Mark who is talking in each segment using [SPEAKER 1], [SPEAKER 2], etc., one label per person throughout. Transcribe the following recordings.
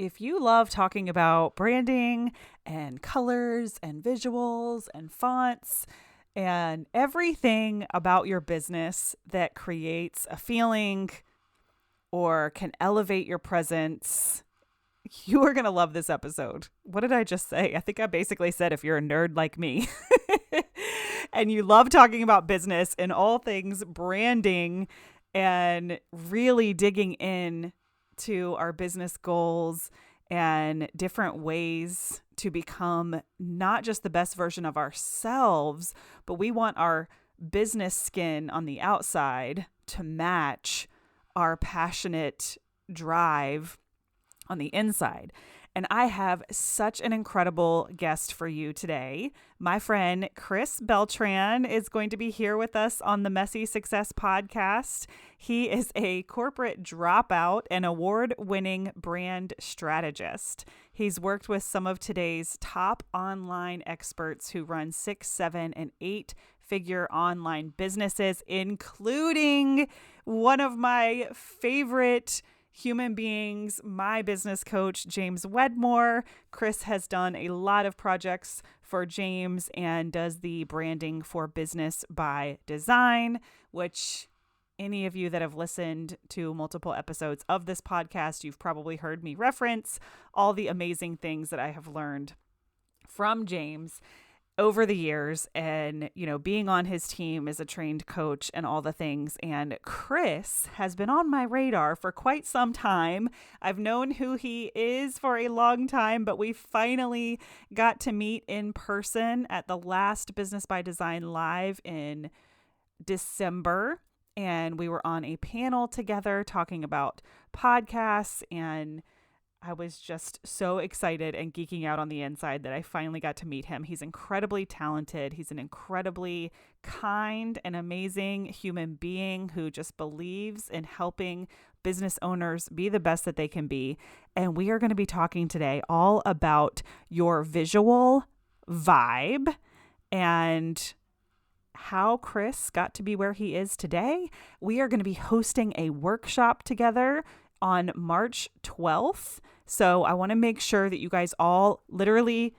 [SPEAKER 1] If you love talking about branding and colors and visuals and fonts and everything about your business that creates a feeling or can elevate your presence, you are going to love this episode. What did I just say? I think I basically said if you're a nerd like me and you love talking about business and all things branding and really digging in to our business goals and different ways to become not just the best version of ourselves, but we want our business skin on the outside to match our passionate drive on the inside. And I have such an incredible guest for you today. My friend Chris Beltran is going to be here with us on the Messy Success podcast. He is a corporate dropout and award-winning brand strategist. He's worked with some of today's top online experts who run 6, 7, and 8-figure online businesses, including one of my favorite human beings, my business coach, James Wedmore. Chris has done a lot of projects for James and does the branding for Business by Design, which any of you that have listened to multiple episodes of this podcast, you've probably heard me reference all the amazing things that I have learned from James over the years and, being on his team as a trained coach and all the things. And Chris has been on my radar for quite some time. I've known who he is for a long time, but we finally got to meet in person at the last Business by Design Live in December. And we were on a panel together talking about podcasts, and I was just so excited and geeking out on the inside that I finally got to meet him. He's incredibly talented. He's an incredibly kind and amazing human being who just believes in helping business owners be the best that they can be. And we are going to be talking today all about your visual vibe and how Chris got to be where he is today. We are going to be hosting a workshop together on March 12th. So I want to make sure that you guys all literally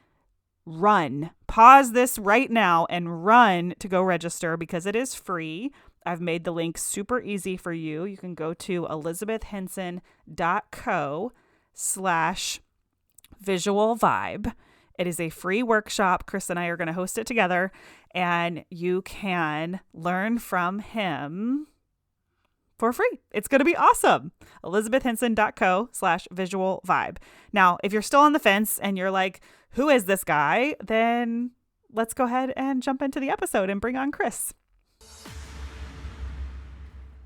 [SPEAKER 1] pause this right now and run to go register because it is free. I've made the link super easy for you. You can go to elizabethhenson.co/visual vibe. It is a free workshop. Chris and I are going to host it together, and you can learn from him for free. It's going to be awesome. elizabethhenson.co/visual vibe. Now, if you're still on the fence and you're like, who is this guy? Then let's go ahead and jump into the episode and bring on Chris.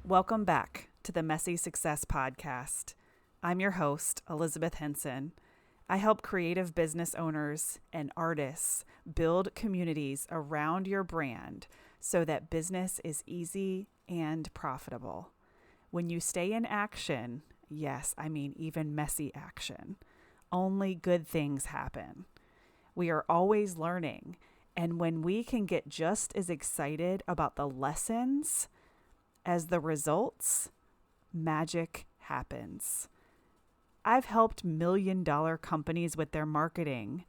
[SPEAKER 1] Welcome back to the Messy Success podcast. I'm your host, Elizabeth Henson. I help creative business owners and artists build communities around your brand so that business is easy and profitable. When you stay in action, yes, I mean even messy action, only good things happen. We are always learning, and when we can get just as excited about the lessons as the results, magic happens. I've helped million-dollar companies with their marketing,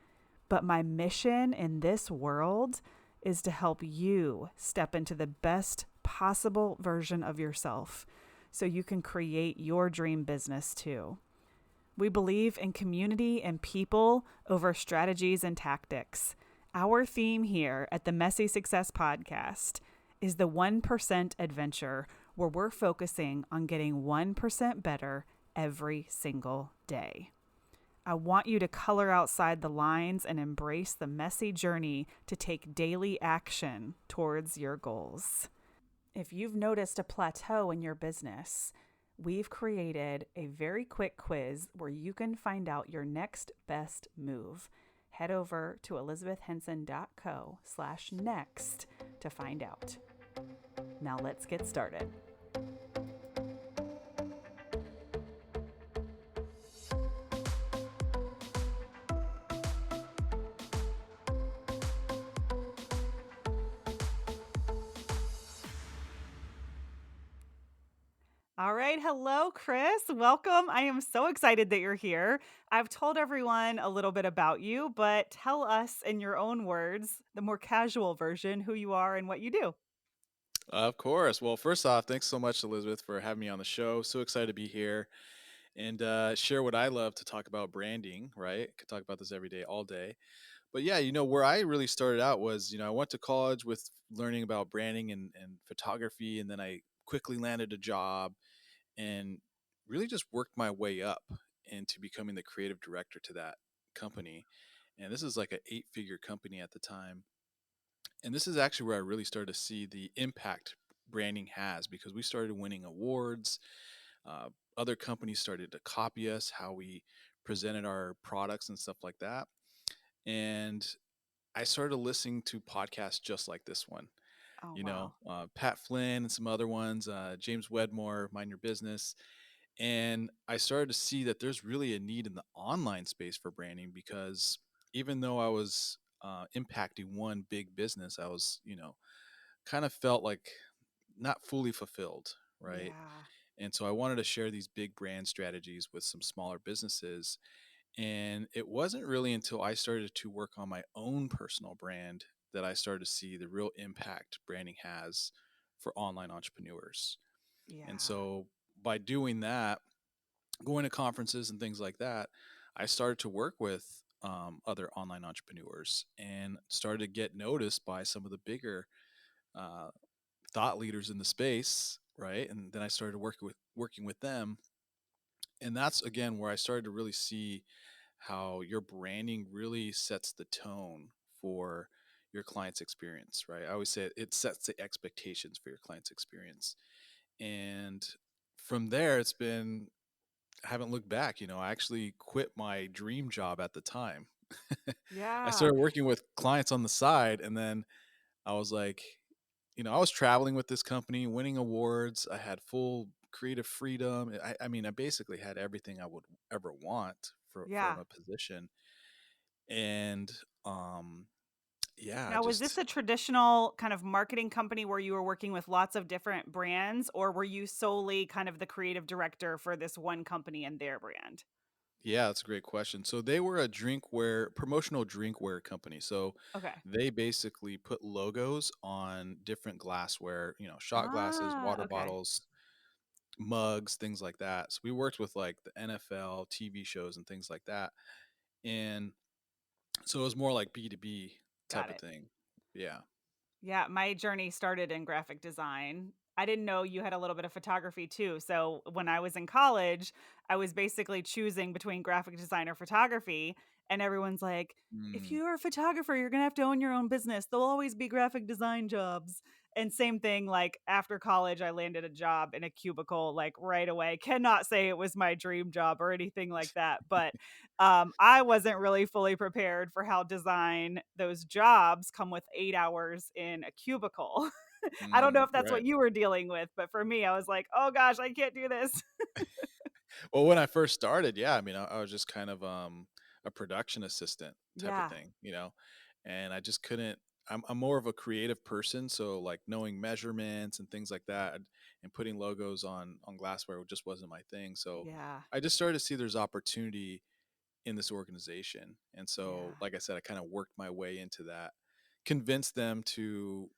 [SPEAKER 1] but my mission in this world is to help you step into the best possible version of yourself so you can create your dream business too. We believe in community and people over strategies and tactics. Our theme here at the Messy Success Podcast is the 1% adventure, where we're focusing on getting 1% better every single day. I want you to color outside the lines and embrace the messy journey to take daily action towards your goals. If you've noticed a plateau in your business, we've created a very quick quiz where you can find out your next best move. Head over to elizabethhenson.co/next to find out. Now let's get started. All right. Hello, Chris. Welcome. I am so excited that you're here. I've told everyone a little bit about you, but tell us in your own words, the more casual version, who you are and what you do.
[SPEAKER 2] Of course. Well, first off, thanks so much, Elizabeth, for having me on the show. So excited to be here and share what I love to talk about branding, right? Could talk about this every day, all day. But yeah, where I really started out was, I went to college with learning about branding and photography, and then I quickly landed a job and really just worked my way up into becoming the creative director to that company. And this is like an eight-figure company at the time, and this is actually where I really started to see the impact branding has because we started winning awards. Uh, Other companies started to copy us, how we presented our products and stuff like that. And I started listening to podcasts just like this one.
[SPEAKER 1] Oh, wow.
[SPEAKER 2] Pat Flynn and some other ones, James Wedmore, Mind Your Business. And I started to see that there's really a need in the online space for branding because even though I was impacting one big business, I was, kind of felt like not fully fulfilled, right?
[SPEAKER 1] Yeah.
[SPEAKER 2] And so I wanted to share these big brand strategies with some smaller businesses. And it wasn't really until I started to work on my own personal brand that I started to see the real impact branding has for online entrepreneurs. And
[SPEAKER 1] Yeah.
[SPEAKER 2] so by doing that, going to conferences and things like that, I started to work with other online entrepreneurs and started to get noticed by some of the bigger uh, thought leaders in the space, right? And then I started working with them, and that's again where I started to really see how your branding really sets the tone for your client's experience, right? I always say it sets the expectations for your client's experience. And from there, it's been, I haven't looked back. I actually quit my dream job at the time. I
[SPEAKER 1] Yeah.
[SPEAKER 2] started working with clients on the side, and then I was like, I was traveling with this company, winning awards. I had full creative freedom. I mean, I basically had everything I would ever want from
[SPEAKER 1] Yeah.
[SPEAKER 2] a position. And um, yeah, I
[SPEAKER 1] Now, was this
[SPEAKER 2] just
[SPEAKER 1] a traditional kind of marketing company where you were working with lots of different brands, or were you solely kind of the creative director for this one company and their brand?
[SPEAKER 2] yeah, that's a great question. So they were a drinkware promotional drinkware company. So
[SPEAKER 1] Okay.
[SPEAKER 2] they basically put logos on different glassware, shot glasses,
[SPEAKER 1] Ah,
[SPEAKER 2] water
[SPEAKER 1] okay.
[SPEAKER 2] bottles, mugs, things like that. So we worked with like the NFL, TV shows, and things like that. And so it was more like B2B type
[SPEAKER 1] Got
[SPEAKER 2] of
[SPEAKER 1] it.
[SPEAKER 2] thing. Yeah.
[SPEAKER 1] Yeah, my journey started in graphic design. I didn't know you had a little bit of photography too. So when I was in college, I was basically choosing between graphic design or photography. And everyone's like, if
[SPEAKER 2] Mm,
[SPEAKER 1] you're a photographer, you're going to have to own your own business. There'll always be graphic design jobs. And same thing, like after college, I landed a job in a cubicle like right away. Cannot say it was my dream job or anything like that. But I wasn't really fully prepared for how design those jobs come with 8 hours in a cubicle. I don't know if that's
[SPEAKER 2] right.
[SPEAKER 1] what you were dealing with, but for me, I was like, oh gosh, I can't do this.
[SPEAKER 2] Well, when I first started, yeah, I mean, I was just kind of a production assistant type of
[SPEAKER 1] Yeah.
[SPEAKER 2] thing, and I just couldn't. I'm more of a creative person, so like knowing measurements and things like that, and putting logos on glassware just wasn't my thing. So
[SPEAKER 1] Yeah.
[SPEAKER 2] I just started to see there's opportunity in this organization, and so
[SPEAKER 1] Yeah.
[SPEAKER 2] like I said, I kind of worked my way into that, convinced them to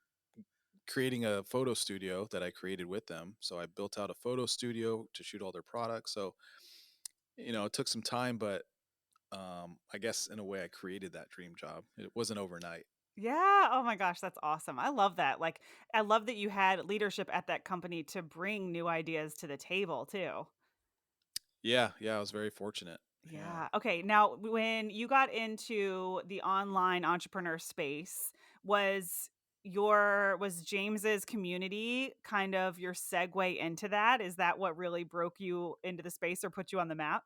[SPEAKER 2] creating a photo studio that I created with them. So I built out a photo studio to shoot all their products. So, it took some time, but I guess in a way I created that dream job. It wasn't overnight.
[SPEAKER 1] Yeah. Oh my gosh, that's awesome. I love that. Like, I love that you had leadership at that company to bring new ideas to the table too.
[SPEAKER 2] Yeah, yeah, I was very fortunate. Yeah.
[SPEAKER 1] Yeah. Okay. Now, when you got into the online entrepreneur space, was was James's community kind of your segue into that? Is that what really broke you into the space or put you on the map?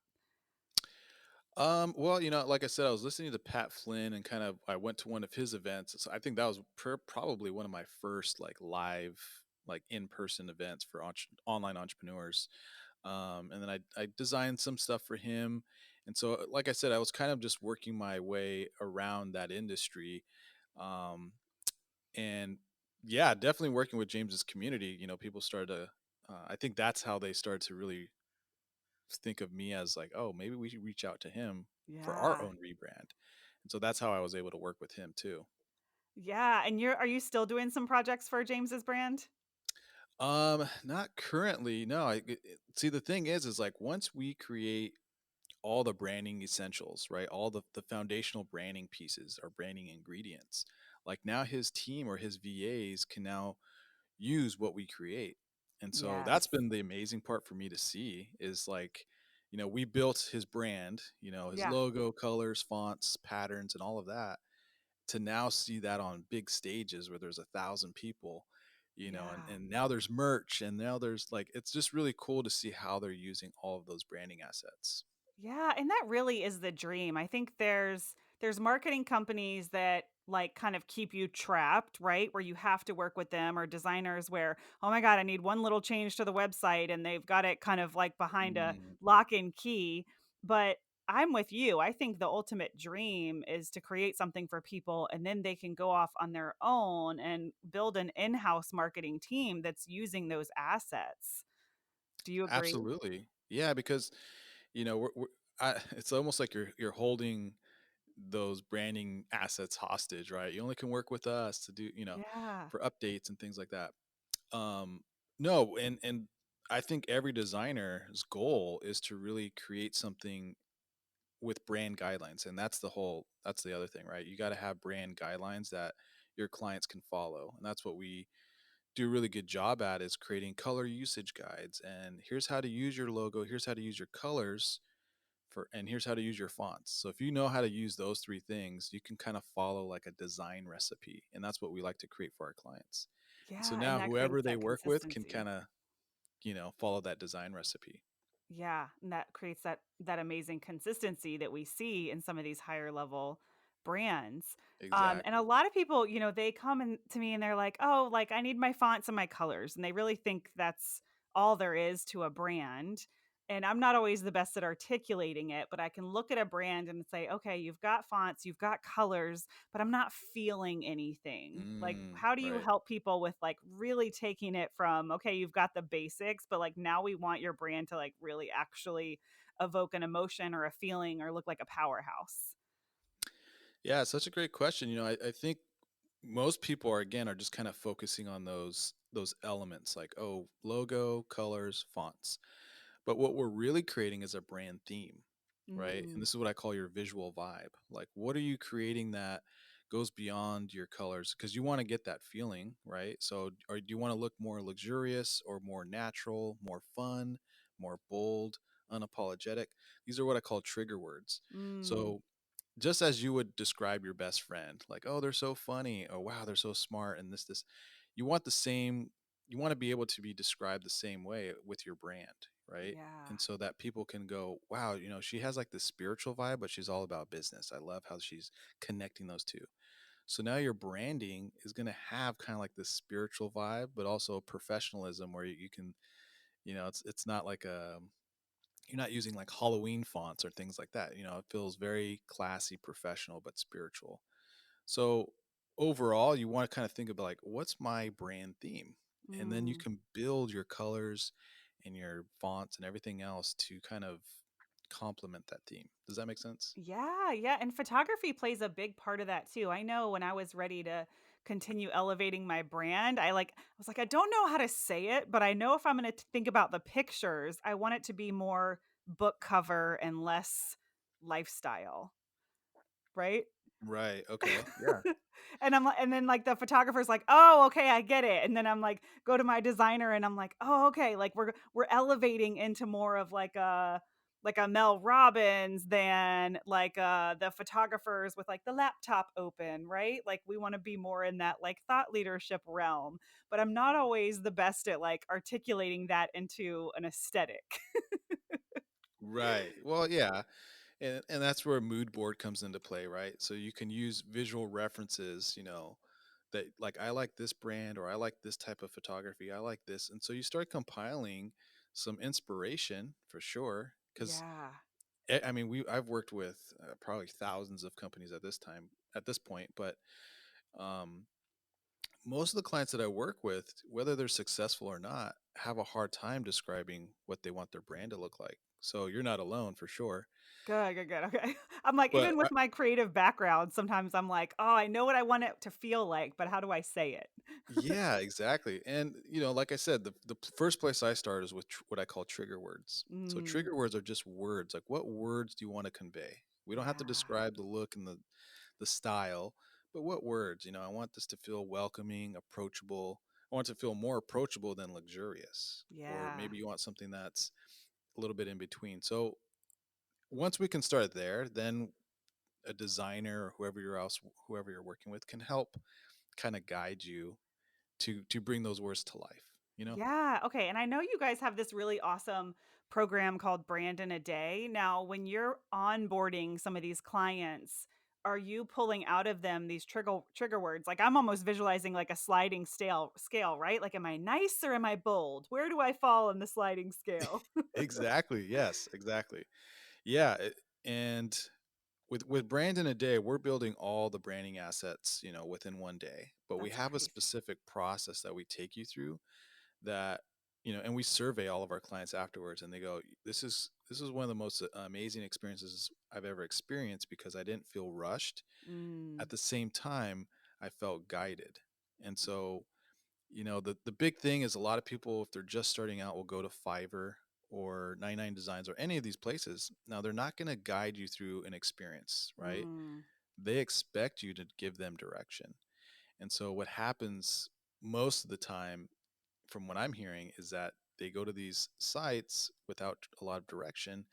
[SPEAKER 2] Well, like I said, I was listening to Pat Flynn and kind of I went to one of his events. So I think that was probably one of my first like live, like in-person events for online entrepreneurs. And then I designed some stuff for him. And so, like I said, I was kind of just working my way around that industry. Um, and yeah, definitely working with James's community, people started to I think that's how they started to really think of me as like, oh, maybe we should reach out to him for our
[SPEAKER 1] Yeah.
[SPEAKER 2] own rebrand. And so that's how I was able to work with him too.
[SPEAKER 1] Yeah, and are you still doing some projects for James's brand?
[SPEAKER 2] Not currently. No, see the thing is like once we create all the branding essentials, right? All the foundational branding pieces or branding ingredients. Like now his team or his VAs can now use what we create. And so that's
[SPEAKER 1] Yes.
[SPEAKER 2] been the amazing part for me to see is like, we built his brand, his
[SPEAKER 1] Yeah.
[SPEAKER 2] logo, colors, fonts, patterns, and all of that to now see that on big stages where there's 1,000 people, and,
[SPEAKER 1] Yeah.
[SPEAKER 2] and now there's merch and now there's like, it's just really cool to see how they're using all of those branding assets.
[SPEAKER 1] Yeah, and that really is the dream. I think there's marketing companies that like kind of keep you trapped, right? Where you have to work with them or designers where, oh my God, I need one little change to the website and they've got it kind of like behind a
[SPEAKER 2] Mm,
[SPEAKER 1] lock and key. But I'm with you. I think the ultimate dream is to create something for people and then they can go off on their own and build an in-house marketing team that's using those assets. Do you agree?
[SPEAKER 2] absolutely. Yeah, because it's almost like you're holding those branding assets hostage, right? You only can work with us to do,
[SPEAKER 1] Yeah.
[SPEAKER 2] for updates and things like that. Um, no, and I think every designer's goal is to really create something with brand guidelines, and that's the other thing, right? You got to have brand guidelines that your clients can follow, and that's what we do a really good job at is creating color usage guides. And here's how to use your logo. Here's how to use your colors and here's how to use your fonts. So if you know how to use those three things, you can kind of follow like a design recipe. And that's what we like to create for our clients. And so
[SPEAKER 1] Yeah, and
[SPEAKER 2] now
[SPEAKER 1] that
[SPEAKER 2] whoever
[SPEAKER 1] creates
[SPEAKER 2] they
[SPEAKER 1] that
[SPEAKER 2] work with can
[SPEAKER 1] consistency.
[SPEAKER 2] kind of, follow that design recipe.
[SPEAKER 1] Yeah, and that creates that amazing consistency that we see in some of these higher level brands. And a
[SPEAKER 2] Exactly.
[SPEAKER 1] lot of people, they come in to me and they're like, "Oh, like I need my fonts and my colors." And they really think that's all there is to a brand. And I'm not always the best at articulating it, but I can look at a brand and say, "Okay, you've got fonts, you've got colors, but I'm not feeling anything." Like, how do you
[SPEAKER 2] Right.
[SPEAKER 1] help people with like really taking it from, okay, you've got the basics, but like now we want your brand to like really actually evoke an emotion or a feeling or look like a powerhouse?
[SPEAKER 2] Yeah, it's such a great question. I think most people are just kind of focusing on those elements like, oh, logo, colors, fonts. But what we're really creating is a brand theme, right? And
[SPEAKER 1] Mm,
[SPEAKER 2] this is what I call your visual vibe. Like, what are you creating that goes beyond your colors? Because you want to get that feeling, right? So, or do you want to look more luxurious or more natural, more fun, more bold, unapologetic? These are what I call trigger words.
[SPEAKER 1] mm,
[SPEAKER 2] So, just as you would describe your best friend, like, oh, they're so funny, or wow, they're so smart, and this, you want the same, you want to be able to be described the same way with your brand, right?
[SPEAKER 1] yeah.
[SPEAKER 2] And so that people can go, wow, she has like this spiritual vibe, but she's all about business. I love how she's connecting those two. So now your branding is going to have kind of like this spiritual vibe, but also professionalism where you can, it's not like you're not using like Halloween fonts or things like that. It feels very classy, professional, but spiritual. So overall, you want to kind of think about like, what's my brand theme? And then you
[SPEAKER 1] Mm.
[SPEAKER 2] can build your colors and your fonts and everything else to kind of complement that theme. Does that make sense?
[SPEAKER 1] Yeah, yeah, and photography plays a big part of that too. I know when I was ready to continue elevating my brand, I was like, I don't know how to say it, but I know if I'm going to think about the pictures, I want it to be more book cover and less lifestyle, right?
[SPEAKER 2] Right. Okay. Yeah.
[SPEAKER 1] And I'm like, and then like the photographer's like, "Oh, okay, I get it." And then I'm like, go to my designer and I'm like, "Oh, okay, like we're elevating into more of like a Mel Robbins than like the photographers with like the laptop open, right? Like we want to be more in that like thought leadership realm, but I'm not always the best at like articulating that into an aesthetic."
[SPEAKER 2] Right. Well, yeah. And that's where a mood board comes into play, right? So you can use visual references, that like I like this brand or I like this type of photography. I like this. And so you start compiling some inspiration for sure cuz
[SPEAKER 1] Yeah.
[SPEAKER 2] I mean I've worked with probably thousands of companies at this point, but um most of the clients that I work with, whether they're successful or not, have a hard time describing what they want their brand to look like. So you're not alone for sure.
[SPEAKER 1] Good, good, good, okay. I'm like,
[SPEAKER 2] But
[SPEAKER 1] even with my creative background, sometimes I'm like, "Oh, I know what I want it to feel like, but how do I say it?"
[SPEAKER 2] yeah, exactly. And like I said, the first place I start is with what I call trigger words. So
[SPEAKER 1] Mm,
[SPEAKER 2] trigger words are just words. Like, what words do you want to convey? We don't have to
[SPEAKER 1] yeah,
[SPEAKER 2] describe the look and the style, but what words? I want this to feel welcoming, approachable. I want it to feel more approachable than luxurious. Or
[SPEAKER 1] yeah,
[SPEAKER 2] maybe you want something that's a little bit in between. So once we can start there, then a designer or whoever you're working with can help kind of guide you to bring those words to life.
[SPEAKER 1] yeah, okay, and I know you guys have this really awesome program called Brand in a Day. Now, when you're onboarding some of these clients, are you pulling out of them these trigger words? Like, I'm almost visualizing like a sliding scale, right? Like, am I nice or am I bold? Where do I fall in the sliding scale?
[SPEAKER 2] Exactly. Yes, exactly. Yeah, and with brand in a day, we're building all the branding assets, within one day. But we
[SPEAKER 1] That's
[SPEAKER 2] have a
[SPEAKER 1] crazy.
[SPEAKER 2] specific process that we take you through that, and we survey all of our clients afterwards, and they go, this is one of the most amazing experiences I've ever experienced because I didn't feel rushed. At
[SPEAKER 1] Mm,
[SPEAKER 2] the same time, I felt guided. And so, the big thing is a lot of people, if they're just starting out, will go to Fiverr or 99 Designs or any of these places. Now, they're not going to guide you through an experience, right?
[SPEAKER 1] mm,
[SPEAKER 2] They expect you to give them direction. And so, what happens most of the time, from what I'm hearing, is that they go to these sites without a lot of direction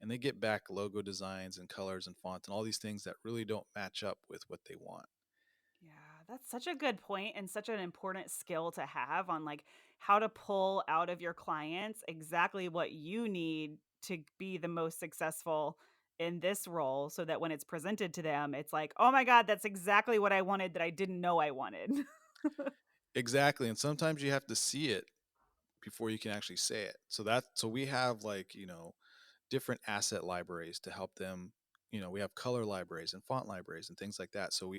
[SPEAKER 2] and they get back logo designs and colors and fonts and all these things that really don't match up with what they want.
[SPEAKER 1] yeah, that's such a good point and such an important skill to have on like how to pull out of your clients exactly what you need to be the most successful in this role so that when it's presented to them, it's like, oh my God, that's exactly what I wanted that I didn't know I wanted.
[SPEAKER 2] Exactly. And sometimes you have to see it before you can actually say it. So we have like, different asset libraries to help them. We have color libraries and font libraries and things like that. So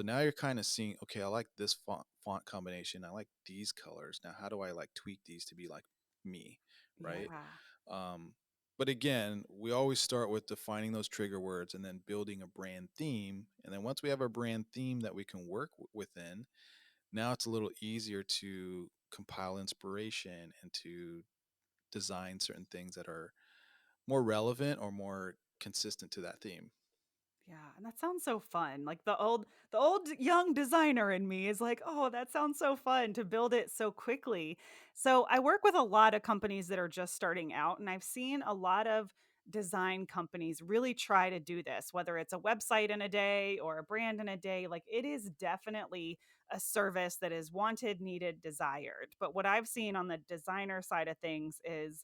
[SPEAKER 2] now you're kind of seeing, okay, I like this font combination. I like these colors. Now how do I like tweak these to be like me, right?
[SPEAKER 1] Yeah.
[SPEAKER 2] Um, but again, we always start with defining those trigger words and then building a brand theme. And then once we have a brand theme that we can work within, now it's a little easier to compile inspiration and to design certain things that are more relevant or more consistent to that theme.
[SPEAKER 1] Yeah, and that sounds so fun. Like the old young designer in me is like, "Oh, that sounds so fun to build it so quickly." So, I work with a lot of companies that are just starting out, and I've seen a lot of design companies really try to do this, whether it's a website in a day or a brand in a day. Like it is definitely a service that is wanted, needed, desired. But what I've seen on the designer side of things is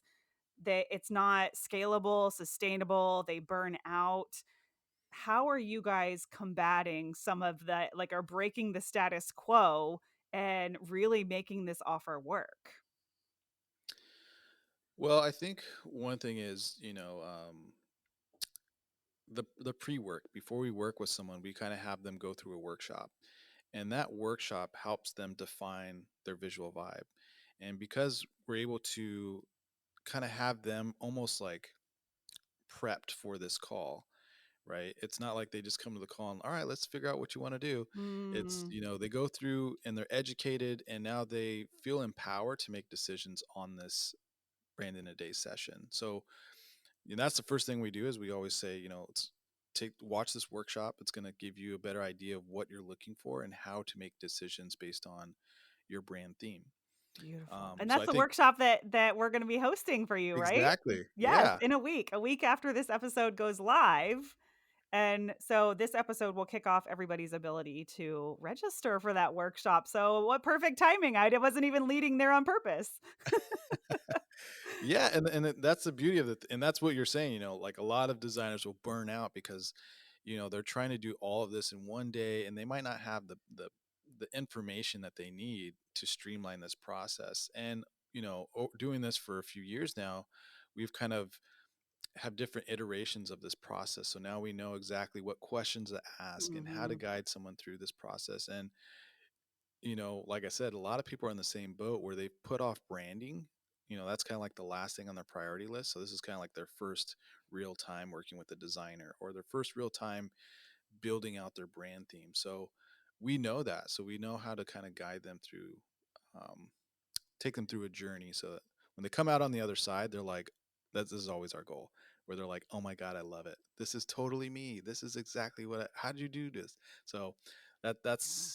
[SPEAKER 1] that it's not scalable, sustainable, they burn out. How are you guys combating some of that, like, or breaking the status quo and really making this offer work?
[SPEAKER 2] Well, I think one thing is, the pre-work before we work with someone, we kind of have them go through a workshop, and that workshop helps them define their visual vibe. And because we're able to kind of have them almost like prepped for this call, right? It's not like they just come to the call and, all right, let's figure out what you want to do. It's,
[SPEAKER 1] Mm,
[SPEAKER 2] they go through and they're educated and now they feel empowered to make decisions on this brand in a day session. So, that's the first thing we do is we always say, let's watch this workshop. It's going to give you a better idea of what you're looking for and how to make decisions based on your brand theme.
[SPEAKER 1] beautiful. And
[SPEAKER 2] So
[SPEAKER 1] that's
[SPEAKER 2] I
[SPEAKER 1] the
[SPEAKER 2] think
[SPEAKER 1] workshop that we're gonna be hosting for you, right?
[SPEAKER 2] exactly.
[SPEAKER 1] Yes,
[SPEAKER 2] Yeah.
[SPEAKER 1] in a week after this episode goes live. And so this episode will kick off everybody's ability to register for that workshop. So what perfect timing. I wasn't even leading there on purpose.
[SPEAKER 2] Yeah, and that's the beauty of it, and that's what you're saying. Like a lot of designers will burn out because, they're trying to do all of this in one day, and they might not have the information that they need to streamline this process. And doing this for a few years now, we've kind of have different iterations of this process. So now we know exactly what questions to ask and how to
[SPEAKER 1] Mhm.
[SPEAKER 2] guide someone through this process. And like I said, a lot of people are in the same boat where they put off branding that's kind of like the last thing on their priority list. So this is kind of like their first real time working with the designer, or their first real time building out their brand theme. So we know that. So we know how to kind of guide them through, um, take them through a journey, so that when they come out on the other side, they're like, this is always our goal, where they're like, oh my God, I love it. This is totally me. This is exactly how did you do this? So
[SPEAKER 1] Yeah.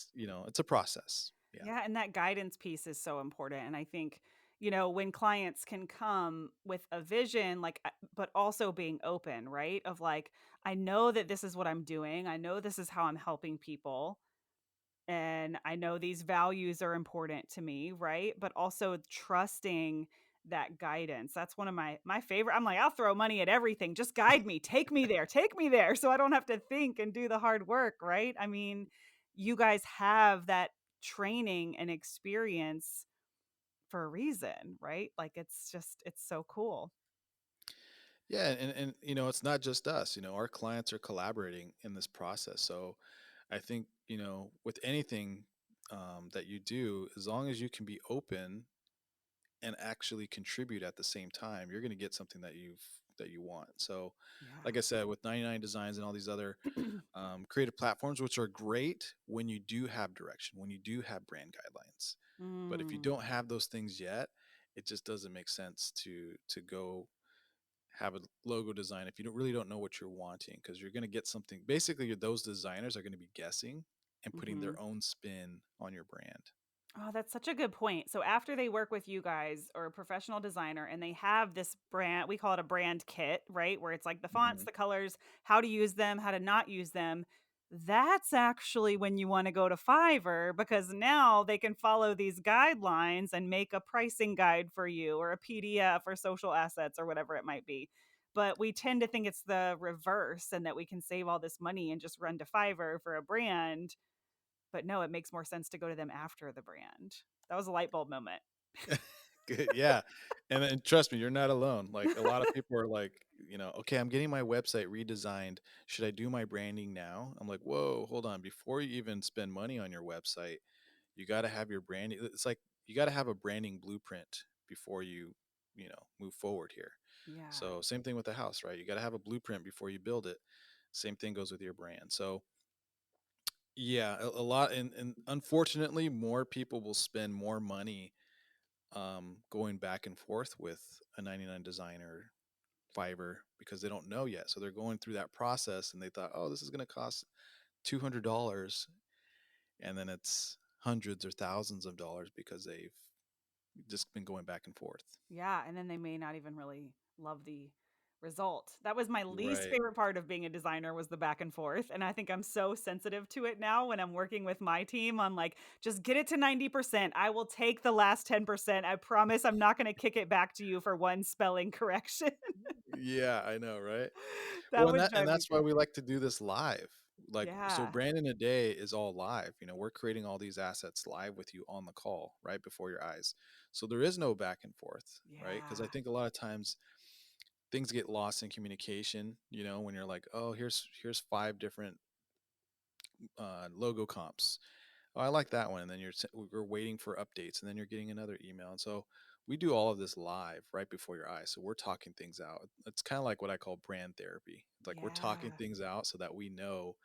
[SPEAKER 2] it's a process. Yeah.
[SPEAKER 1] Yeah, and that guidance piece is so important. And I think, when clients can come with a vision, like, but also being open, right? Of like, I know that this is what I'm doing. I know this is how I'm helping people. And I know these values are important to me, right? But also trusting that guidance. That's one of my favorite. I'm like, I'll throw money at everything. Just guide me. Take me there so I don't have to think and do the hard work, right? I mean, you guys have that training and experience for a reason, right? Like it's so cool.
[SPEAKER 2] Yeah, and it's not just us. Our clients are collaborating in this process. So I think, with anything that you do, as long as you can be open and actually contribute at the same time, you're going to get something that you want. So,
[SPEAKER 1] Yeah.
[SPEAKER 2] like I said, with 99 Designs and all these other creative platforms, which are great when you do have direction, when you do have brand guidelines. But if you
[SPEAKER 1] Mm,
[SPEAKER 2] don't have those things yet, it just doesn't make sense to go have a logo design if you don't know what you're wanting, because you're going to get something. Basically, those designers are going to be guessing and putting
[SPEAKER 1] mhm.
[SPEAKER 2] their own spin on your brand.
[SPEAKER 1] Oh, that's such a good point. So after they work with you guys or a professional designer and they have this brand, we call it a brand kit, right? Where it's like the fonts,
[SPEAKER 2] Hmm.
[SPEAKER 1] the colors, how to use them, how to not use them. That's actually when you want to go to Fiverr, because now they can follow these guidelines and make a pricing guide for you or a PDF or social assets or whatever it might be. But we tend to think it's the reverse and that we can save all this money and just run to Fiverr for a brand, but no, it makes more sense to go to them after the brand. That was a light bulb moment.
[SPEAKER 2] Good, yeah. And trust me, you're not alone. Like, a lot of people are like, okay, I'm getting my website redesigned. Should I do my branding now? I'm like, whoa, hold on. Before you even spend money on your website, you got to have your branding. It's like you got to have a branding blueprint before you move forward here.
[SPEAKER 1] Yeah.
[SPEAKER 2] So same thing with the house, right? You got to have a blueprint before you build it. Same thing goes with your brand. So yeah, a lot, and unfortunately, more people will spend more money going back and forth with a 99 designer Fiverr because they don't know yet. So they're going through that process and they thought, oh, this is going to cost $200, and then it's hundreds or thousands of dollars because they've just been going back and forth.
[SPEAKER 1] Yeah, and then they may not even really love the result. That was my least
[SPEAKER 2] Right.
[SPEAKER 1] favorite part of being a designer, was the back and forth, and I think I'm so sensitive to it now when I'm working with my team on like, just get it to 90%. I will take the last 10%. I promise I'm not going to kick it back to you for one spelling correction.
[SPEAKER 2] Yeah, I know, right?
[SPEAKER 1] That
[SPEAKER 2] Well, and
[SPEAKER 1] would
[SPEAKER 2] and
[SPEAKER 1] drive me
[SPEAKER 2] that's why we
[SPEAKER 1] crazy.
[SPEAKER 2] like to do this live. Like, so
[SPEAKER 1] Yeah.
[SPEAKER 2] Brand in a Day is all live. We're creating all these assets live with you on the call right before your eyes. So there is no back and forth, right? Because I
[SPEAKER 1] Yeah.
[SPEAKER 2] think a lot of times things get lost in communication, when you're like, oh, here's five different logo comps. Oh, I like that one. And then we're waiting for updates, and then you're getting another email. And so we do all of this live right before your eyes. So we're talking things out. It's kind of like what I call brand therapy. It's like we're talking
[SPEAKER 1] Yeah.
[SPEAKER 2] things out so that we know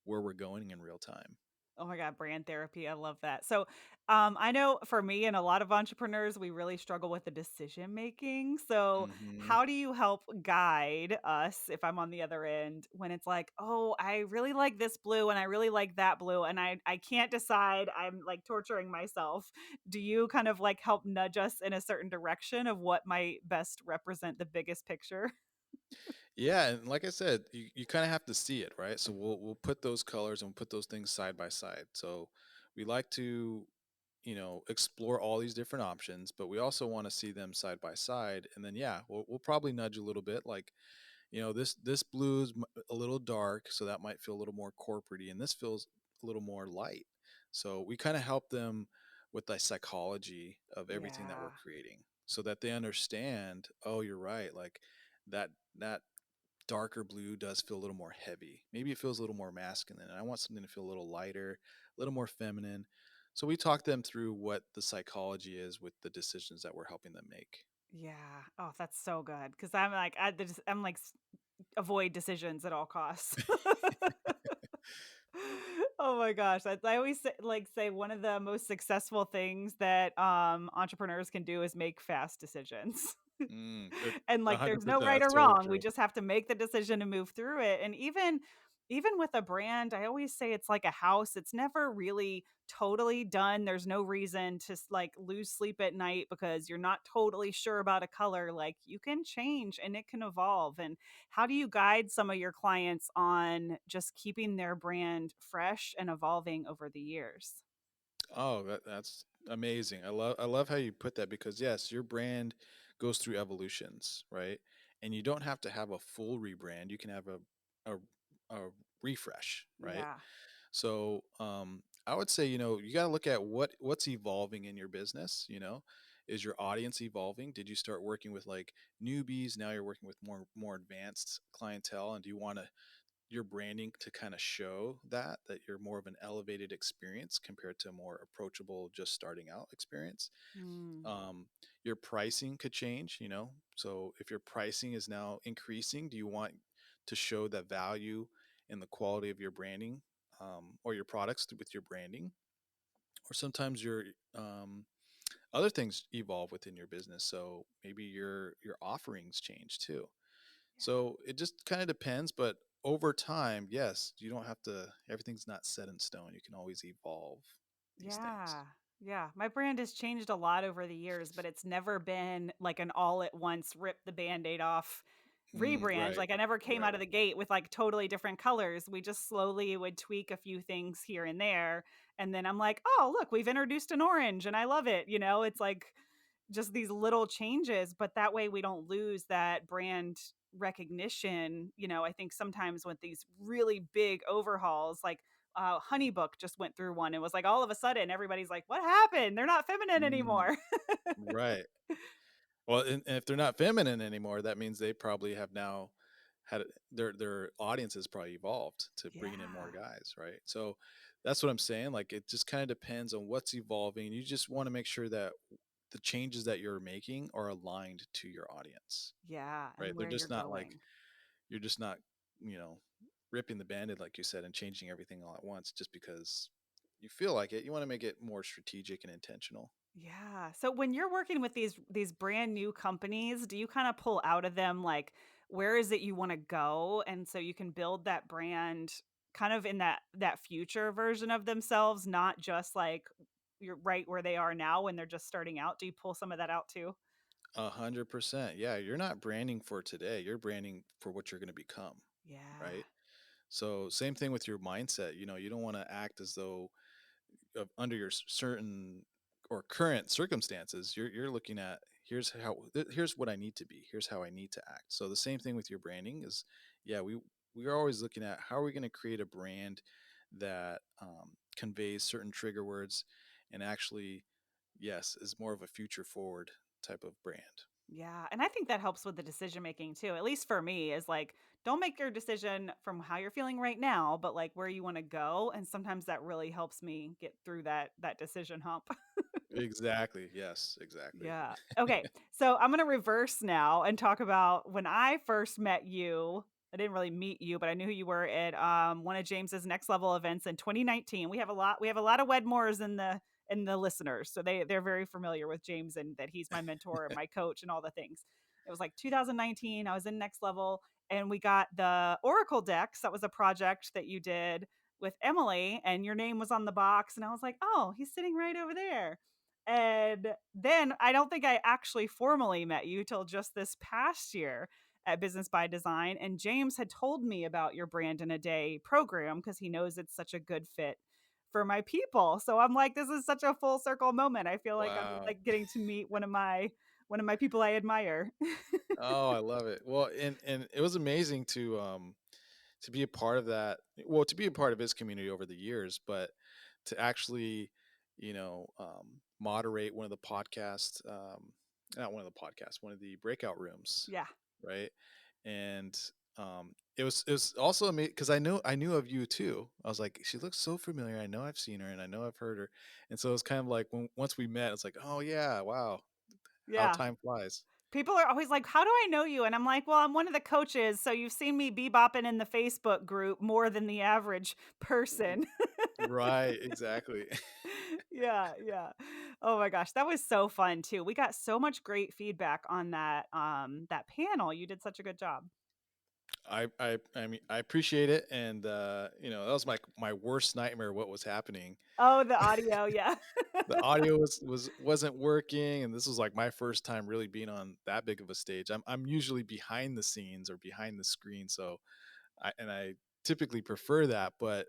[SPEAKER 2] where we're going in real time.
[SPEAKER 1] Oh my God, brand therapy. I love that. So, I know for me and a lot of entrepreneurs, we really struggle with the decision making. So,
[SPEAKER 2] Hmm.
[SPEAKER 1] how do you help guide us if I'm on the other end when it's like, oh, I really like this blue and I really like that blue and I can't decide. I'm like torturing myself. Do you kind of like help nudge us in a certain direction of what might best represent the biggest picture?
[SPEAKER 2] Yeah, and like I said, you kind of have to see it, right? So we'll put those colors and we'll put those things side by side. So we like to explore all these different options, but we also want to see them side by side. And then yeah, we'll probably nudge a little bit, like, this blue is a little dark, so that might feel a little more corporatey, and this feels a little more light. So we kind of help them with the psychology of everything that we're
[SPEAKER 1] Yeah.
[SPEAKER 2] creating, so that they understand. Oh, you're right. Like that darker blue does feel a little more heavy. Maybe it feels a little more masculine, and I want something to feel a little lighter, a little more feminine. So we talk them through what the psychology is with the decisions that we're helping them make.
[SPEAKER 1] Yeah. Oh, that's so good because I'm like, I'm like, avoid decisions at all costs. Oh my gosh, I always say one of the most successful things that entrepreneurs can do is make fast decisions. And like there's no
[SPEAKER 2] 100%.
[SPEAKER 1] right or
[SPEAKER 2] That's totally
[SPEAKER 1] wrong. We
[SPEAKER 2] true.
[SPEAKER 1] just have to make the decision and move through it. And even with a brand, I always say it's like a house. It's never really totally done. There's no reason to like lose sleep at night because you're not totally sure about a color. Like you can change and it can evolve. And how do you guide some of your clients on just keeping their brand fresh and evolving over the years?
[SPEAKER 2] Oh, that's amazing. I love how you put that because yes, your brand goes through evolutions, right? And you don't have to have a full rebrand. You can have a a refresh, right?
[SPEAKER 1] Yeah.
[SPEAKER 2] So, I would say, you got to look at what's evolving in your business, Is your audience evolving? Did you start working with like newbies? Now you're working with more advanced clientele, and do you want your branding to kind of show that you're more of an elevated experience compared to a more approachable, just starting out experience?
[SPEAKER 1] Mm,
[SPEAKER 2] um, your pricing could change, so if your pricing is now increasing, do you want to show that value and the quality of your branding, or your products with your branding? Or sometimes your other things evolve within your business, so maybe your offerings change too.
[SPEAKER 1] yeah.
[SPEAKER 2] So it just kind of depends, but over time, yes, you don't have to, everything's not set in stone. You can always evolve these things.
[SPEAKER 1] Yeah. Yeah. My brand has changed a lot over the years, but it's never been like an all at once rip the band-aid off rebrand.
[SPEAKER 2] Right,
[SPEAKER 1] Like I never came out
[SPEAKER 2] right.
[SPEAKER 1] of the gate with like totally different colors. We just slowly would tweak a few things here and there. And then I'm like, oh, look, we've introduced an orange and I love it. It's like just these little changes, but that way we don't lose that brand recognition. I think sometimes with these really big overhauls, like Honeybook just went through one and was like all of a sudden everybody's like, what happened? They're not feminine
[SPEAKER 2] Mm,
[SPEAKER 1] anymore.
[SPEAKER 2] right. Well, and if they're not feminine anymore, that means they probably have now their audience has probably evolved to bringing in more
[SPEAKER 1] Yeah.
[SPEAKER 2] guys, right? So that's what I'm saying. Like it just kind of depends on what's evolving. You just want to make sure that the changes that you're making are aligned to your audience,
[SPEAKER 1] Yeah.
[SPEAKER 2] right?
[SPEAKER 1] And
[SPEAKER 2] They're
[SPEAKER 1] where you're
[SPEAKER 2] just not like
[SPEAKER 1] going.
[SPEAKER 2] you're just not, you know, ripping the bandit like you said and changing everything all at once just because you feel like it. You want to make it more strategic and intentional.
[SPEAKER 1] Yeah. So when you're working with these brand new companies, do you kind of pull out of them like where is it you want to go and so you can build that brand kind of in that future version of themselves, not just like you're right where they are now when they're just starting out. Do you pull some of that out too?
[SPEAKER 2] 100%. Yeah, you're not branding for today. You're branding for what you're going to become,
[SPEAKER 1] Yeah.
[SPEAKER 2] right? So same thing with your mindset. You don't want to act as though under your certain or current circumstances. You're looking at here's what I need to be. Here's how I need to act. So the same thing with your branding is, yeah, we are always looking at how are we going to create a brand that conveys certain trigger words and actually, yes, is more of a future forward type of brand.
[SPEAKER 1] Yeah, and I think that helps with the decision making too. At least for me, is like don't make your decision from how you're feeling right now, but like where you want to go. And sometimes that really helps me get through that decision hump.
[SPEAKER 2] Exactly. Yes, exactly.
[SPEAKER 1] Yeah. Okay. So I'm going to reverse now and talk about when I first met you. I didn't really meet you, but I knew who you were at one of James's next level events in 2019. We have a lot of Wedmores in the listeners, so they're very familiar with James and that he's my mentor and my coach and all the things. It was like 2019. I was in next level, and we got the Oracle decks. That was a project that you did with Emily, and your name was on the box, and I was like, oh, he's sitting right over there. And then I don't think I actually formally met you till just this past year at Business by Design. And James had told me about your brand in a day program because he knows it's such a good fit for my people. So I'm like, this is such a full circle moment. I feel like I'm
[SPEAKER 2] Wow.
[SPEAKER 1] like getting to meet one of my people I admire.
[SPEAKER 2] Oh, I love it. Well, and it was amazing to be a part of that. Well, to be a part of his community over the years, but to actually, moderate one of the podcasts, not one of the podcasts, one of the breakout rooms,
[SPEAKER 1] Yeah.
[SPEAKER 2] right? And it was also amazing because I knew of you too. I was like, she looks so familiar. I know I've seen her and I know I've heard her. And so it's kind of like once we met, it's like, oh yeah, wow, how
[SPEAKER 1] Yeah.
[SPEAKER 2] time flies.
[SPEAKER 1] People are always like, "How do I know you?" And I'm like, "Well, I'm one of the coaches, so you've seen me bebopping in the Facebook group more than the average person."
[SPEAKER 2] Right, exactly.
[SPEAKER 1] Yeah, yeah. Oh my gosh, that was so fun too. We got so much great feedback on that panel. You did such a good job.
[SPEAKER 2] I mean, I appreciate it, and, that was my worst nightmare, what was happening.
[SPEAKER 1] Oh, the audio, yeah.
[SPEAKER 2] The audio wasn't working, and this was, like, my first time really being on that big of a stage. I'm usually behind the scenes or behind the screen, so I typically prefer that, but,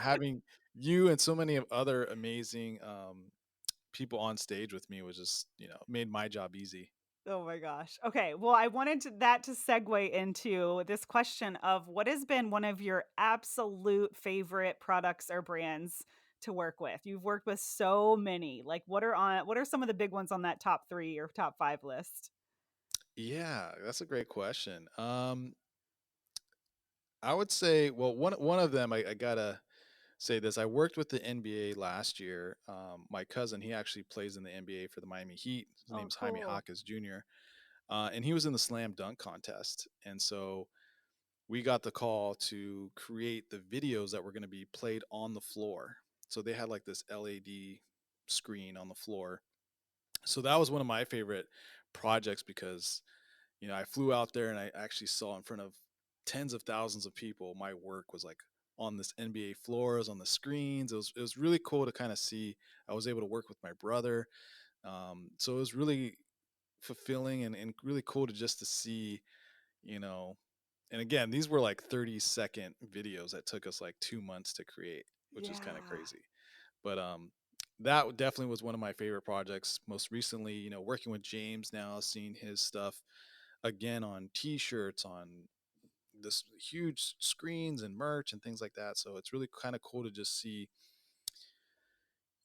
[SPEAKER 2] having you and so many of other amazing, people on stage with me was just, made my job easy.
[SPEAKER 1] Oh my gosh. Okay. Well, I wanted that to segue into this question of what has been one of your absolute favorite products or brands to work with? You've worked with so many. Like what are some of the big ones on that top 3 or top 5 list?
[SPEAKER 2] Yeah, that's a great question. I would say, well, one of them, I gotta say this. I worked with the NBA last year. My cousin, he actually plays in the NBA for the Miami Heat. His
[SPEAKER 1] Oh,
[SPEAKER 2] name's Jaime
[SPEAKER 1] cool.
[SPEAKER 2] Jaquez Jr. And he was in the slam dunk contest. And so we got the call to create the videos that were going to be played on the floor. So they had like this LED screen on the floor. So that was one of my favorite projects because, I flew out there and I actually saw in front of tens of thousands of people. My work was like on this NBA floor, it was on the screens. It was really cool to kind of see. I was able to work with my brother. So it was really fulfilling and really cool to just to see, you know, and again, these were like 30-second videos that took us like 2 months to create, which is kind of
[SPEAKER 1] Yeah.
[SPEAKER 2] crazy. But that definitely was one of my favorite projects. Most recently, working with James now, seeing his stuff again on T-shirts, on this huge screens and merch and things like that. So it's really kind of cool to just see,